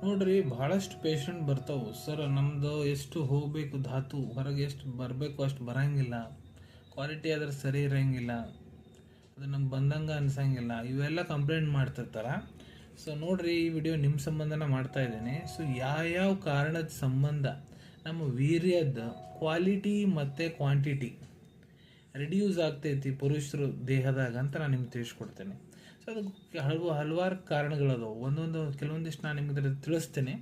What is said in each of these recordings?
ನೋಡ್ರಿ ಭಾಳಷ್ಟು ಪೇಷಂಟ್ ಬರ್ತಾವೆ ಸರ್. ನಮ್ದು ಎಷ್ಟು ಹೋಗಬೇಕು ಧಾತು ಹೊರಗೆ ಎಷ್ಟು ಬರಬೇಕು ಅಷ್ಟು ಬರಂಗಿಲ್ಲ, ಕ್ವಾಲಿಟಿ ಆದ್ರೆ ಸರಿ ಇರಂಗಿಲ್ಲ, ಅದು ನಮ್ಗೆ ಬಂದಂಗೆ ಅನ್ಸಂಗಿಲ್ಲ, ಇವೆಲ್ಲ ಕಂಪ್ಲೇಂಟ್ ಮಾಡ್ತಿರ್ತಾರ. ಸೊ ನೋಡ್ರಿ, ಈ ವಿಡಿಯೋ ನಿಮ್ಮ ಸಂಬಂಧನ ಮಾಡ್ತಾ ಇದ್ದೀನಿ. ಸೊ ಯಾವ ಕಾರಣದ ಸಂಬಂಧ ನಮ್ಮ ವೀರ್ಯದ ಕ್ವಾಲಿಟಿ ಮತ್ತು ಕ್ವಾಂಟಿಟಿ ರಿಡ್ಯೂಸ್ ಆಗ್ತೈತಿ ಪುರುಷರು ದೇಹದಾಗ ಅಂತ ನಾನು ನಿಮ್ಗೆ ತಿಳಿಸ್ಕೊಡ್ತೇನೆ. ಸೊ ಅದಕ್ಕೆ ಹಲವಾರು ಕಾರಣಗಳದಾವೆ. ಕೆಲವೊಂದಿಷ್ಟು ನಾನು ನಿಮ್ಗೆ ತಿಳಿಸ್ತೇನೆ.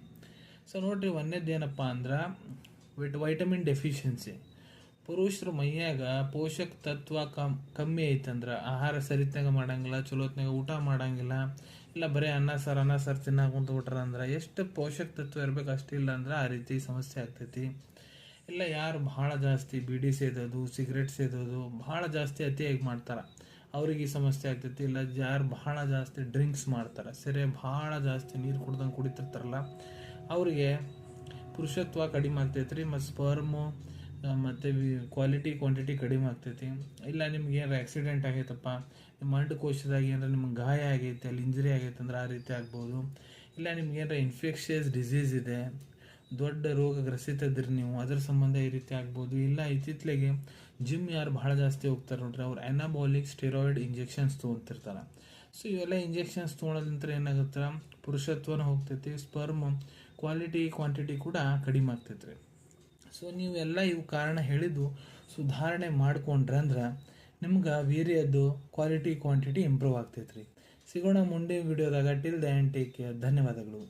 ಸೊ ನೋಡ್ರಿ, ಒಂದೇದು ಏನಪ್ಪ ಅಂದ್ರೆ ವೈಟಮಿನ್ ಡೆಫಿಷಿಯನ್ಸಿ. ಪುರುಷರ ಮೈಯಾಗ ಪೋಷಕ ತತ್ವ ಕಮ್ಮಿ ಐತಂದ್ರೆ ಆಹಾರ ಸರಿತ್ನಾಗ ಮಾಡಂಗಿಲ್ಲ, ಚಲೋತ್ನಾಗ ಊಟ ಮಾಡಂಗಿಲ್ಲ, ಇಲ್ಲ ಬರೀ ಅನ್ನ ಸಾರು ತಿನ್ನಾಕ ಕುಂತ್ಬಿಟ್ರ ಅಂದ್ರೆ ಎಷ್ಟು ಪೋಷಕ ತತ್ವ ಇರ್ಬೇಕು ಅಷ್ಟಿಲ್ಲ ಅಂದ್ರೆ ಆ ರೀತಿ ಸಮಸ್ಯೆ ಆಗ್ತೈತಿ. ಇಲ್ಲ ಯಾರು ಭಾಳ ಜಾಸ್ತಿ ಬೀಡಿ ಸೇದೋದು, ಸಿಗರೇಟ್ ಸೇದೋದು ಭಾಳ ಜಾಸ್ತಿ ಅತಿಯಾಗಿ ಮಾಡ್ತಾರೆ, ಅವ್ರಿಗೆ ಈ ಸಮಸ್ಯೆ ಆಗ್ತೈತಿ. ಇಲ್ಲ ಯಾರು ಭಾಳ ಜಾಸ್ತಿ ಡ್ರಿಂಕ್ಸ್ ಮಾಡ್ತಾರೆ, ಸರಿ ಭಾಳ ಜಾಸ್ತಿ ನೀರು ಕುಡ್ದಂಗೆ ಕುಡಿತಿರ್ತಾರಲ್ಲ, ಅವರಿಗೆ ಪುರುಷತ್ವ ಕಡಿಮೆ ಆಗ್ತೈತೆ ರೀ. ಮತ್ತು ಸ್ಪರ್ಮು ಮತ್ತು ಕ್ವಾಲಿಟಿ ಕ್ವಾಂಟಿಟಿ ಕಡಿಮೆ ಆಗ್ತೈತಿ. ಇಲ್ಲ ನಿಮ್ಗೆ ಏನಾರು ಆಕ್ಸಿಡೆಂಟ್ ಆಗೈತಪ್ಪ, ನಿಮ್ಮ ಅಂಡಕೋಶದಾಗ ಏನಾರ ನಿಮ್ಗೆ ಗಾಯ ಆಗೈತೆ, ಅಲ್ಲಿ ಇಂಜರಿ ಆಗೈತೆ ಅಂದ್ರೆ ಆ ರೀತಿ ಆಗ್ಬೋದು. ಇಲ್ಲ ನಿಮ್ಗೆ ಏನಾರ ಇನ್ಫೆಕ್ಷಿಯಸ್ ಡಿಸೀಸ್ ಇದೆ, ದೊಡ್ಡ ರೋಗ ಗ್ರಸಿತದ್ರಿ ನೀವು, ಅದರ ಸಂಬಂಧ ಈ ರೀತಿ ಆಗ್ಬೋದು. ಇಲ್ಲ ಇತ್ತಿತ್ಲೆಗೆ ಜಿಮ್ ಯಾರು ಭಾಳ ಜಾಸ್ತಿ ಹೋಗ್ತಾರೆ ನೋಡ್ರಿ, ಅವ್ರು ಅನಾಬಾಲಿಕ್ ಸ್ಟೆರಾಯ್ಡ್ ಇಂಜೆಕ್ಷನ್ಸ್ ತೊಗೊತಿರ್ತಾರೆ. ಸೊ ಇವೆಲ್ಲ ಇಂಜೆಕ್ಷನ್ಸ್ ತೊಗೊಳೋದಂತ್ರ ಏನಾಗುತ್ತೆ, ಪುರುಷತ್ವನ ಹೋಗ್ತೈತಿ, ಸ್ಪರ್ಮ್ ಕ್ವಾಲಿಟಿ ಕ್ವಾಂಟಿಟಿ ಕೂಡ ಕಡಿಮೆ ಆಗ್ತೈತೆ ರೀ. ಸೊ ನೀವೆಲ್ಲ ಇವು ಕಾರಣ ಹೇಳಿದ್ದು ಸುಧಾರಣೆ ಮಾಡ್ಕೊಂಡ್ರೆ ಅಂದ್ರೆ ನಿಮ್ಗೆ ವೀರ್ಯದ್ದು ಕ್ವಾಲಿಟಿ ಕ್ವಾಂಟಿಟಿ ಇಂಪ್ರೂವ್ ಆಗ್ತೈತೆ ರೀ. ಸಿಗೋಣ ಮುಂದಿನ ವಿಡಿಯೋದಾಗ. Till the end take care. ಧನ್ಯವಾದಗಳು.